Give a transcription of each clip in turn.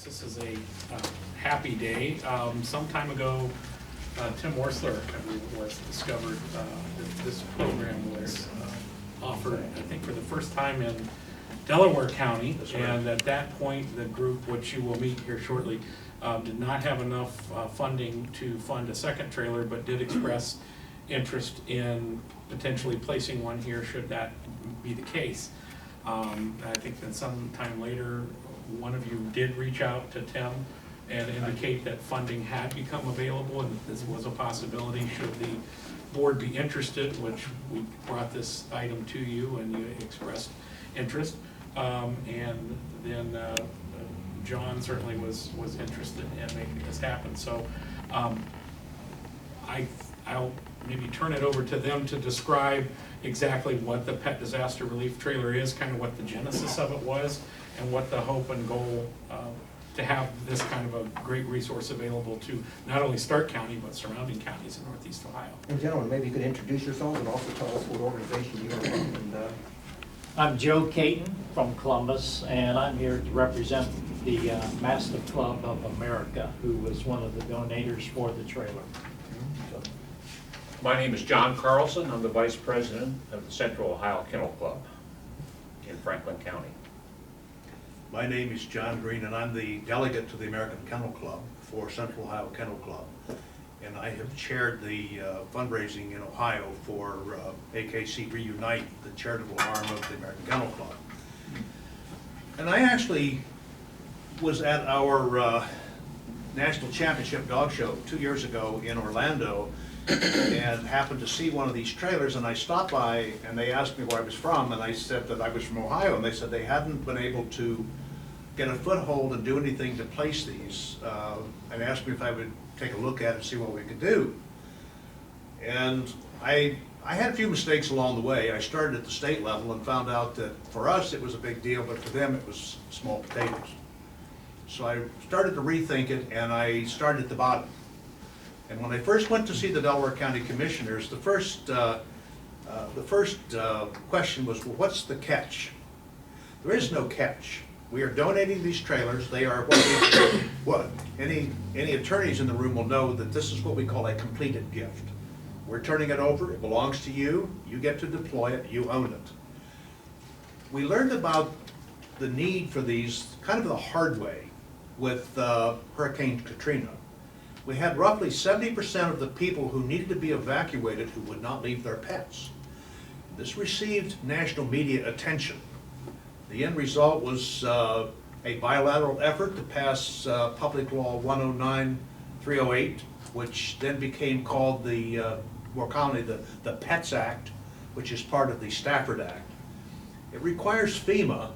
Yes, this is a happy day. Some time ago, Tim Worsler, I believe it was, discovered that this program was offered, I think, for the first time in Delaware County. And at that point, the group, which you will meet here shortly, did not have enough funding to fund a second trailer, but did express interest in potentially placing one here should that be the case. I think that sometime later, one of you did reach out to Tim and indicate that funding had become available and that this was a possibility should the board be interested, which we brought this item to you and you expressed interest. And then John certainly was interested in making this happen. So I'll maybe turn it over to them to describe exactly what the pet disaster relief trailer is, kind of what the genesis of it was, and what the hope and goal to have this kind of a great resource available to not only Stark County, but surrounding counties in Northeast Ohio. And gentlemen, maybe you could introduce yourselves and also tell us what organization you are from. And, I'm Joe Caton from Columbus, and I'm here to represent the Mastiff Club of America, who was one of the donators for the trailer. My name is John Carlson. I'm the Vice President of the Central Ohio Kennel Club in Franklin County. My name is John Green, and I'm the delegate to the American Kennel Club for Central Ohio Kennel Club. And I have chaired the fundraising in Ohio for AKC Reunite, the charitable arm of the American Kennel Club. And I actually was at our National Championship Dog Show 2 years ago in Orlando and happened to see one of these trailers, and I stopped by and they asked me where I was from, and I said that I was from Ohio, and they said they hadn't been able to get a foothold and do anything to place these, and asked me if I would take a look at it and see what we could do. And I had a few mistakes along the way. I started at the state level and found out that for us it was a big deal, but for them it was small potatoes. So I started to rethink it, and I started at the bottom. And when I first went to see the Delaware County Commissioners, the first question was, well, what's the catch? There is no catch. We are donating these trailers. They are what any attorneys in the room will know that this is what we call a completed gift. We're turning it over. It belongs to you. You get to deploy it. You own it. We learned about the need for these kind of the hard way with Hurricane Katrina. We had roughly 70% of the people who needed to be evacuated who would not leave their pets. This received national media attention. The end result was a bilateral effort to pass Public Law 109-308, which then became called more commonly the PETS Act, which is part of the Stafford Act. It requires FEMA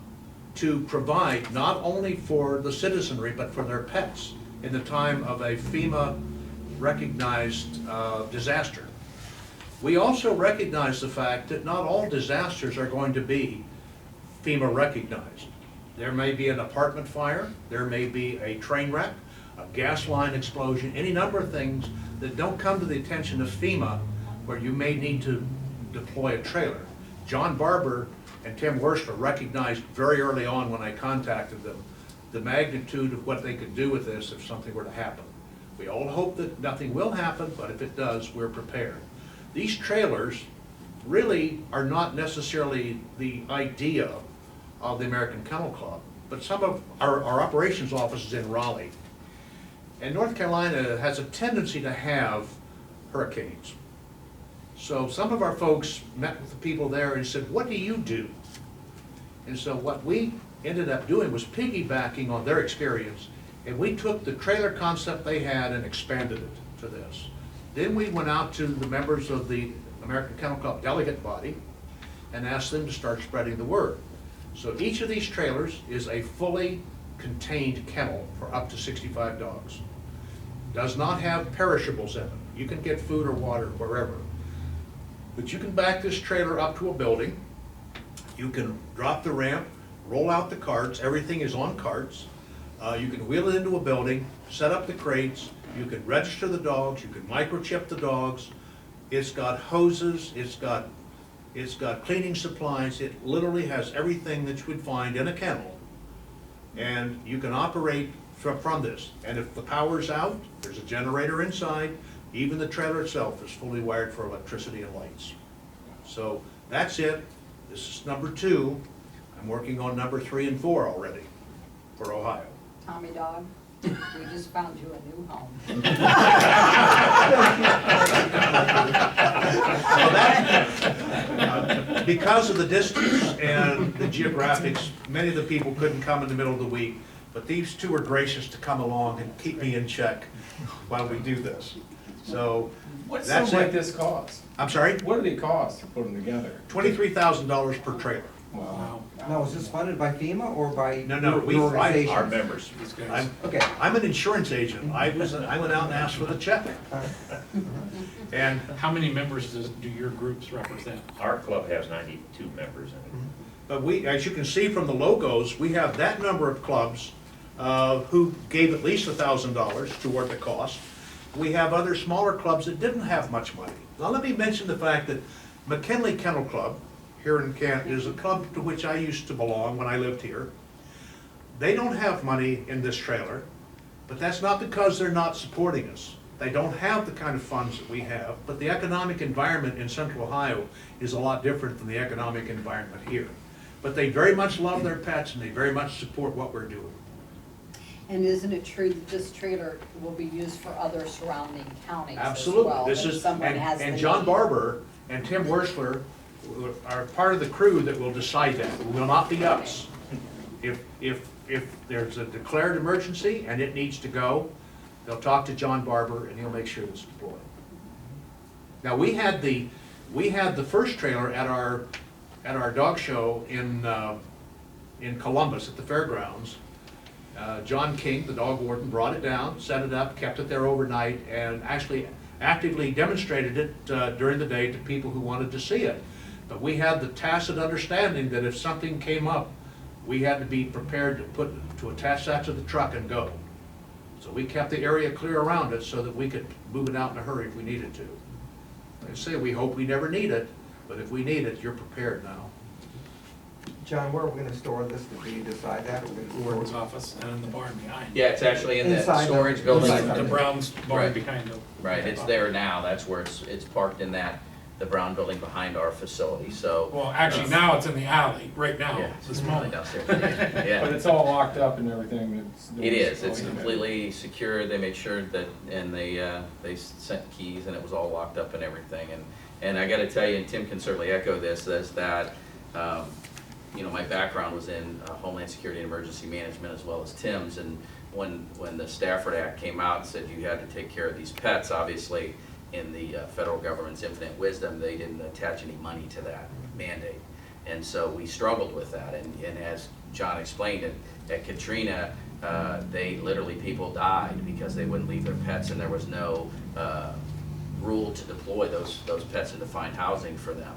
to provide not only for the citizenry, but for their pets in the time of a FEMA-recognized disaster. We also recognize the fact that not all disasters are going to be FEMA-recognized. There may be an apartment fire, there may be a train wreck, a gas line explosion, any number of things that don't come to the attention of FEMA where you may need to deploy a trailer. John Barber and Tim Worsler recognized very early on when I contacted them the magnitude of what they could do with this if something were to happen. We all hope that nothing will happen, but if it does, we're prepared. These trailers really are not necessarily the idea of the American Kennel Club, but some of our operations offices in Raleigh. And North Carolina has a tendency to have hurricanes. So some of our folks met with the people there and said, what do you do? And so what we ended up doing was piggybacking on their experience, and we took the trailer concept they had and expanded it to this. Then we went out to the members of the American Kennel Club delegate body and asked them to start spreading the word. So each of these trailers is a fully contained kennel for up to 65 dogs. Does not have perishables in it. You can get food or water wherever. But you can back this trailer up to a building. You can drop the ramp, roll out the carts. Everything is on carts. You can wheel it into a building, set up the crates. You can register the dogs. You can microchip the dogs. It's got hoses. It's got cleaning supplies. It literally has everything that you would find in a kennel. And you can operate from this. And if the power's out, there's a generator inside, even the trailer itself is fully wired for electricity and lights. So that's it. This is number 2. I'm working on number 3 and 4 already for Ohio. Tommy Dog, we just found you a new home. So that, because of the distance and the geographics, many of the people couldn't come in the middle of the week, but these two are gracious to come along and keep me in check while we do this. So What's that's something like it. this cost? I'm sorry, What do they cost to put them together? $23,000 per trailer. Wow. Now, is this funded by FEMA or by No, your we- organization? Our members. These guys. I'm, Okay. I'm an insurance agent. I went out and asked for the check. And How many members do your groups represent? Our club has 92 members in it. But we, as you can see from the logos, we have that number of clubs who gave at least $1,000 toward the cost. We have other smaller clubs that didn't have much money. Now let me mention the fact that McKinley Kennel Club here in Kent is a club to which I used to belong when I lived here. They don't have money in this trailer, but that's not because they're not supporting us. They don't have the kind of funds that we have, but the economic environment in Central Ohio is a lot different than the economic environment here. But they very much love their pets and they very much support what we're doing. And isn't it true that this trailer will be used for other surrounding counties as Absolutely. well? This if is, someone has and the John need? Barber and Tim Worsler are part of the crew that will decide that. It will not be us. If there's a declared emergency and it needs to go, they'll talk to John Barber and he'll make sure it's deployed. Now, we had the first trailer at our dog show in Columbus at the fairgrounds. John King, the dog warden, brought it down, set it up, kept it there overnight, and actually actively demonstrated it during the day to people who wanted to see it. But we had the tacit understanding that if something came up, we had to be prepared to attach that to the truck and go. So we kept the area clear around it so that we could move it out in a hurry if we needed to. Like I say, we hope we never need it, but if we need it, you're prepared now. John, where are we gonna store this? Did we decide that? Or we're gonna Warden's store it? office and in the barn behind. Yeah, it's actually in the Inside the- storage building. inside The Browns barn Right. behind them. Right, it's there now, that's where it's parked in the brown building behind our facility, so. Well, actually, now it's in the alley, right now, Yeah, this really moment. downstairs, But yeah. it's all locked up and everything, It is, it's Okay. completely secure, they made sure that, and they sent keys and it was all locked up and everything, and I gotta tell you, and Tim can certainly echo this, is that, you know, my background was in Homeland Security and Emergency Management as well as Tim's, and when the Stafford Act came out and said you had to take care of these pets, obviously, in the federal government's infinite wisdom, they didn't attach any money to that mandate. And so we struggled with that, and as John explained it, at Katrina, they literally, people died because they wouldn't leave their pets, and there was no rule to deploy those pets and to find housing for them.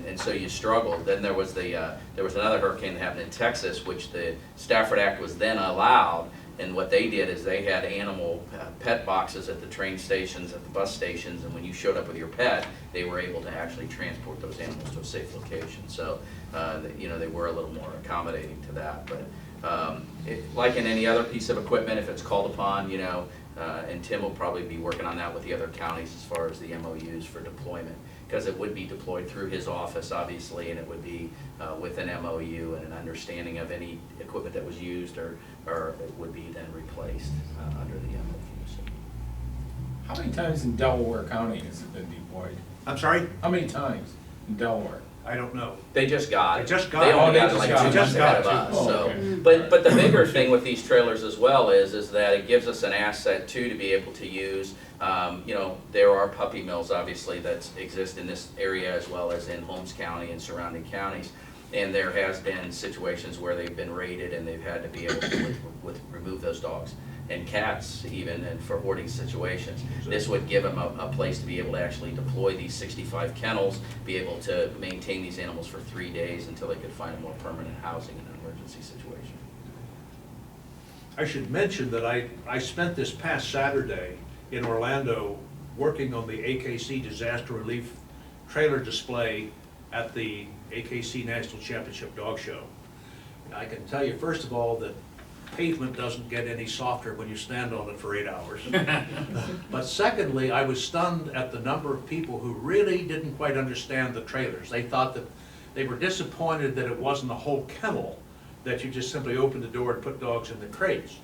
And so you struggled. Then there was another hurricane that happened in Texas, which the Stafford Act was then allowed, and what they did is they had animal pet boxes at the train stations, at the bus stations, and when you showed up with your pet, they were able to actually transport those animals to a safe location. So, you know, they were a little more accommodating to that. But like in any other piece of equipment, if it's called upon, you know, and Tim will probably be working on that with the other counties as far as the MOUs for deployment, because it would be deployed through his office, obviously, and it would be with an MOU and an understanding of any equipment that was used or it would be then replaced under the MOU. So. How many times in Delaware County has it been deployed? I'm sorry? How many times in Delaware? I don't know. They just got it. They just got They it. only Oh, got they it like just 2 got it. months ahead of Just us, got it. so. Oh, okay. But the bigger thing with these trailers as well is that it gives us an asset too to be able to use. You know, there are puppy mills obviously that exist in this area as well as in Holmes County and surrounding counties. And there has been situations where they've been raided and they've had to be able to remove those dogs and cats even, and for hoarding situations. This would give them a place to be able to actually deploy these 65 kennels, be able to maintain these animals for 3 days until they could find a more permanent housing in an emergency situation. I should mention that I spent this past Saturday in Orlando working on the AKC Disaster Relief trailer display at the AKC National Championship Dog Show. And I can tell you, first of all, that pavement doesn't get any softer when you stand on it for 8 hours. But secondly, I was stunned at the number of people who really didn't quite understand the trailers. They thought that, they were disappointed that it wasn't a whole kennel, that you just simply open the door and put dogs in the crates.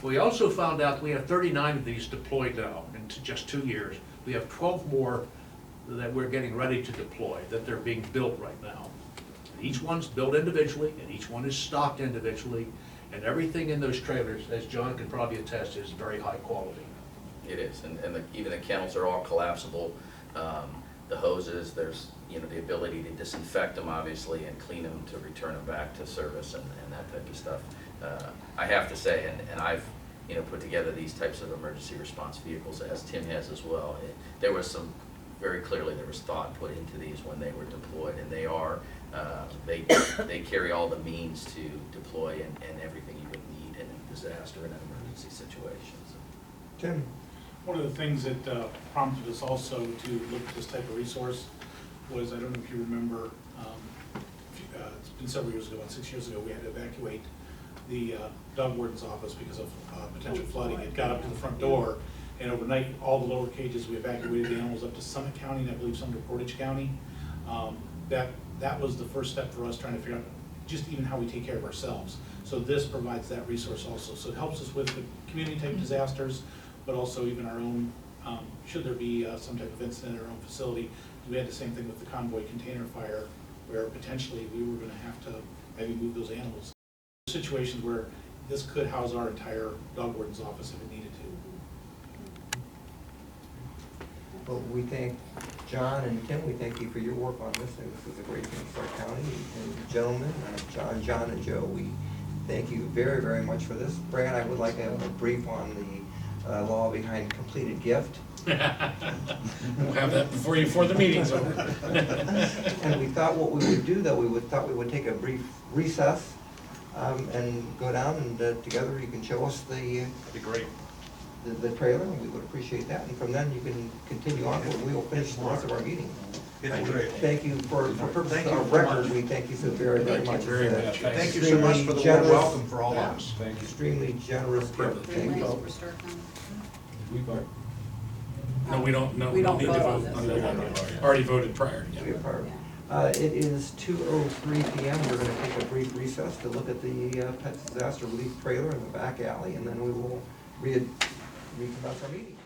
We also found out we have 39 of these deployed now in just 2 years. We have 12 more that we're getting ready to deploy, that they're being built right now. Each one's built individually, and each one is stocked individually, and everything in those trailers, as John can probably attest, is very high quality. It is, and even the kennels are all collapsible. The hoses, there's, you know, the ability to disinfect them, obviously, and clean them to return them back to service and that type of stuff. I have to say, and I've, you know, put together these types of emergency response vehicles, as Tim has as well. There was some, very clearly, there was thought put into these when they were deployed, and they are, they carry all the means to deploy and everything you would need in a disaster and an emergency situation. Tim? One of the things that prompted us also to look at this type of resource was, I don't know if you remember, it's been several years ago, about 6 years ago, we had to evacuate the dog warden's office because of potential flooding. It got up to the front door, and overnight, all the lower cages, we evacuated the animals up to Summit County, and I believe some to Portage County. That was the first step for us, trying to figure out just even how we take care of ourselves. So this provides that resource also. So it helps us with the community type disasters, but also even our own, should there be some type of incident in our own facility. We had the same thing with the convoy container fire, where potentially we were gonna have to maybe move those animals. Situations where this could house our entire dog warden's office if it needed to. Well, we thank John and Tim, we thank you for your work on this, and this is a great thing for our county. And gentlemen, John and Joe, we thank you very, very much for this. Brad, I would like a brief on the law behind completed gift. We'll have that before the meeting's over. And we thought what we would do, though, thought we would take a brief recess and go down, and together you can show us the That'd be great. the trailer, and we would appreciate that. And from then you can continue on, we will finish the rest of our meeting. It's great. Thank you for purposes Thank you of very record, much. we thank you so very, very much. very much. Thank you so much for the warm welcome for all of us. Thank you. Extremely generous gift, thank Nice you. for Stark County. We vote. No, we don't, no, We we don't don't need to vote on vote this. on that. Already voted prior. To be a part of. It is 2:03 PM, we're gonna take a brief recess to look at the pet disaster relief trailer in the back alley, and then we will recommence our meeting.